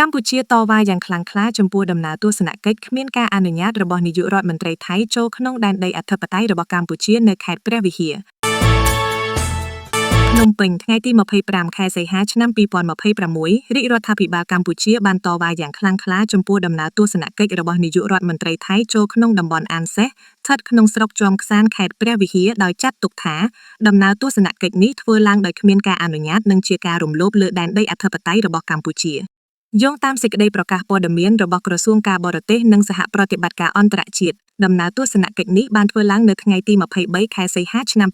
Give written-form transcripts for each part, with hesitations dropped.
កម្ពុជាតវ៉ាយ៉ាងខ្លាំងក្លាចំពោះដំណើរទស្សនកិច្ចគ្មានការអនុញ្ញាតរបស់នាយករដ្ឋមន្ត្រីថៃចូលក្នុងដែនដីអធិបតេយ្យរបស់កម្ពុជានៅខេត្តព្រះវិហារភ្នំពេញថ្ងៃទី25ខែសីហាឆ្នាំ2026រាជរដ្ឋាភិបាលកម្ពុជាបានតវ៉ាយ៉ាងខ្លាំងក្លាចំពោះដំណើរទស្សនកិច្ចរបស់នាយករដ្ឋមន្ត្រីថៃចូលក្នុងតំបន់អានសេះស្ថិតក្នុងស្រុកជាំខ្សានខេត្តព្រះវិហារដោយចាត់ទុកថាដំណើរទស្សនកិច្ចនេះធ្វើឡើងដោយគ្មានការអនុញ្ញាតនិងជាការរំលោភលើដែនដីអធិបតេយ្យរបស់កម្ពុជាយោងតាមសេចក្តីប្រកាសព័ត៌មានរបស់ក្រសួងការបរទេសនិងសហប្រតិបត្តិការអន្តរជាតិដំណើរទស្សនកិច្ចនេះបានធ្វើឡើងនៅថ្ងៃទី23ខែសីហាឆ្នាំ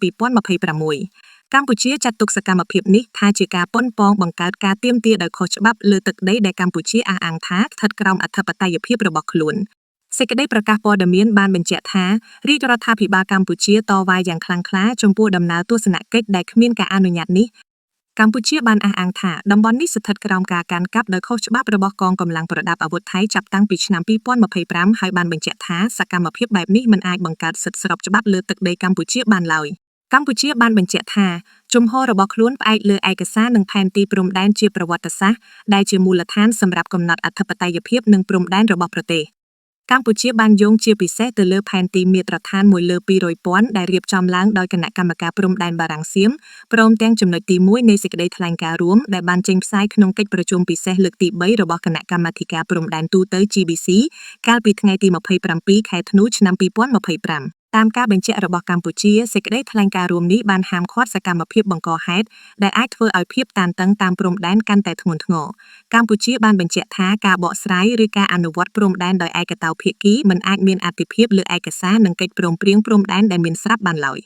2026កម្ពុជាចាត់ទុកសកម្មភាពនេះថាជាការប៉ុនប៉ងបង្កើតការទាមទារដោយខុសច្បាប់លើទឹកដីដែលកម្ពុជាអះអាងថាស្ថិតក្រោមអធិបតេយ្យភាពរបស់ខ្លួនសេចក្តីប្រកាសព័ត៌មានបានបញ្ជាក់ថារាជរដ្ឋាភិបាលកម្ពុជាតវ៉ាយ៉ាងខ្លាំងក្លាចំពោះដំណើរទស្សនកិច្ចដែលគ្មានការអនុញ្ញាតនេះកម្ពុជាបានអះអាងថាតំបន់នេះស្ថិតក្រោមការកាន់កាប់ដោយខុសច្បាប់របស់កងកម្លាំងប្រដាប់អាវុធថៃចាប់តាំងពីឆ្នាំ2025ហើយបានបញ្ជាក់ថាសកម្មភាពបែបនេះមិនអាចបង្កើតសិទ្ធិស្របច្បាប់លើទឹកដីកម្ពុជាបានឡើយកម្ពុជាបានបញ្ជាក់ថាជំហររបស់ខ្លួនផ្អែកលើឯកសារនិងផែនទីព្រំដែនជាប្រវត្តិសាស្ត្រដែលជាមូលដ្ឋានសម្រាប់កំណត់អធិបតេយ្យភាពនិងព្រំដែនរបស់ប្រទេសកម្ពុជាបានយោងជាពិសេសទៅលើផែនទីមាត្រដ្ឋាន1លើ200,000ដែលរៀបចំឡើងដោយគណៈកម្មការព្រំដែនបារាំងសៀមព្រមទាំងចំណុចទី1នៃសេចក្តីថ្លែងការណ៍រួមដែលបានចេញផ្សាយក្នុងកិច្ចប្រជុំពិសេសលើកទី3របស់គណៈកម្មាធិការព្រំដែនទូទៅ GBC កាលពីថ្ងៃទី27ខែធ្នូឆ្នាំ2025តាមការបញ្ជាក់របស់កម្ពុជាសេចក្តីថ្លែងការណ៍រួមនេះបានហាមឃាត់សកម្មភាពបង្កហេតុដែលអាចធ្វើឲ្យភាពតានតឹងតាមព្រំដែនកាន់តែធ្ងន់ធ្ងរកម្ពុជាបានបញ្ជាក់ថាការបកស្រាយឬការអនុវត្តព្រំដែនដោយឯកតោភាគីមិនអាចមានអាទិភាពលើឯកសារនិងកិច្ចព្រមព្រៀងព្រំដែនដែលមានស្រាប់បានឡើយ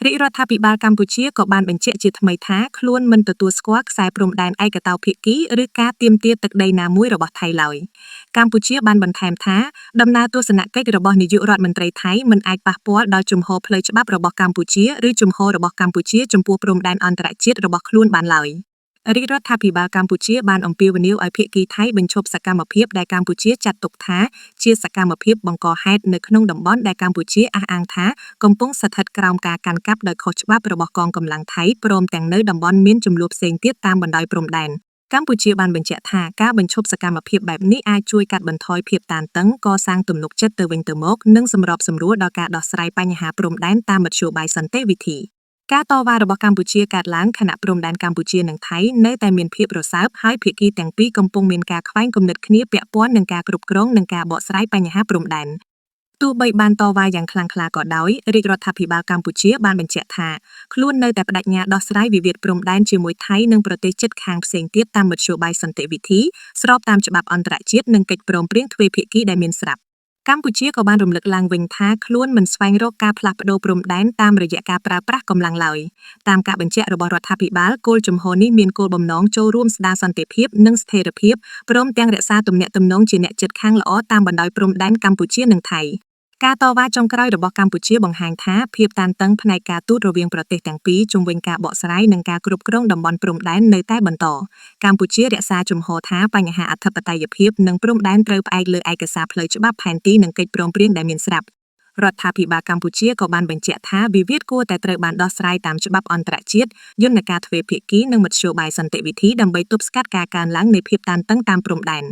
រាជរដ្ឋាភិបាលកម្ពុជាក៏បានបញ្ជាក់ជាថ្មីថាខ្លួនមិនទទួលស្គាល់ខ្សែព្រំដែនឯកតោភាគីឬការទាមទារទឹកដីណាមួយរបស់ថៃឡើយកម្ពុជាបានបន្ថែមថាដំណើរទស្សនកិច្ចរបស់នាយករដ្ឋមន្ត្រីថៃមិនអាចប៉ះពាល់ដល់ជំហរផ្លូវច្បាប់របស់កម្ពុជាឬជំហររបស់កម្ពុជាចំពោះព្រំដែនអន្តរជាតិរបស់ខ្លួនបានឡើយរាជរដ្ឋាភិបាលកម្ពុជាបានអំពាវនាវឲ្យភាគីថៃបញ្ឈប់សកម្មភាពដែលកម្ពុជាចាត់ទុកថាជាសកម្មភាពបង្កហេតុនៅក្នុងតំបន់ដែលកម្ពុជាអះអាងថាកំពុងស្ថិតក្រោមការកាន់កាប់ដោយខុសច្បាប់របស់កងកម្លាំងថៃព្រមទាំងនៅតំបន់មានជម្លោះផ្សេងទៀតតាមបណ្ដោយព្រំដែនកម្ពុជាបានបញ្ជាក់ថាការបញ្ឈប់សកម្មភាពបែបនេះអាចជួយកាត់បន្ថយភាពតានតឹងកសាងទំនុកចិត្តទៅវិញទៅមកនិងសម្របសម្រួលដល់ការដោះស្រាយបញ្ហាព្រំដែនតាមមធ្យោបាយសន្តិវិធីការតវ៉ារបស់កម្ពុជាកើតឡើងខណៈព្រំដែនកម្ពុជានិងថៃនៅតែមានភាពរសើបហើយភាគីទាំងពីរកំពុងមានការខ្វែងគំនិតគ្នាពាក់ព័ន្ធនឹងការគ្រប់គ្រងនិងការបកស្រាយបញ្ហាព្រំដែនទោះបីបានតវ៉ាយ៉ាងខ្លាំងក្លាក៏ដោយរាជរដ្ឋាភិបាលកម្ពុជាបានបញ្ជាក់ថាខ្លួននៅតែបដិញ្ញាដោះស្រាយវិវាទព្រំដែនជាមួយថៃនិងប្រទេសជិតខាងផ្សេងទៀតតាមមធ្យោបាយសន្តិវិធីស្របតាមច្បាប់អន្តរជាតិនិងកិច្ចព្រមព្រៀងទ្វេភាគីដែលមានស្រាប់កម្ពុជាក៏បានរំលឹកឡើងវិញថាខ្លួនមិនស្វែងរកការផ្លាស់ប្តូរព្រំដែនតាមរយៈការប្រើប្រាស់កម្លាំងឡើយតាមការបញ្ជាក់របស់រដ្ឋាភិបាលគោលជំហរនេះមានគោលបំណងចូលរួមស្ដារសន្តិភាពនិងស្ថិរភាពព្រមទាំងរក្សាទំនាក់ទំនងជាអ្នកជិតខាងល្អតាមបណ្ដោយព្រំដែនកម្ពុជានិងថៃការតវ៉ាចុងក្រោយរបស់កម្ពុជាបង្ហាញថាភាពតានតឹងផ្នែកការទូតរវាងប្រទេសទាំងពីរជុំវិញការបកស្រាយនិងការគ្រប់គ្រងតំបន់ព្រំដែននៅតែបន្តកម្ពុជារក្សាជំហរថាបញ្ហាអធិបតេយ្យភាពនិងព្រំដែនត្រូវផ្អែកលើឯកសារផ្លូវច្បាប់ផែនទីនិងកិច្ចព្រមព្រៀងដែលមានស្រាប់រដ្ឋាភិបាលកម្ពុជាក៏បានបញ្ជាក់ថាវិវាទគួរតែត្រូវបានដោះស្រាយតាមច្បាប់អន្តរជាតិយន្តការទ្វេភាគីនិងមធ្យោបាយសន្តិវិធីដើម្បីទប់ស្កាត់ការកើនឡើងនៃភាពតានតឹងតាមព្រំដែន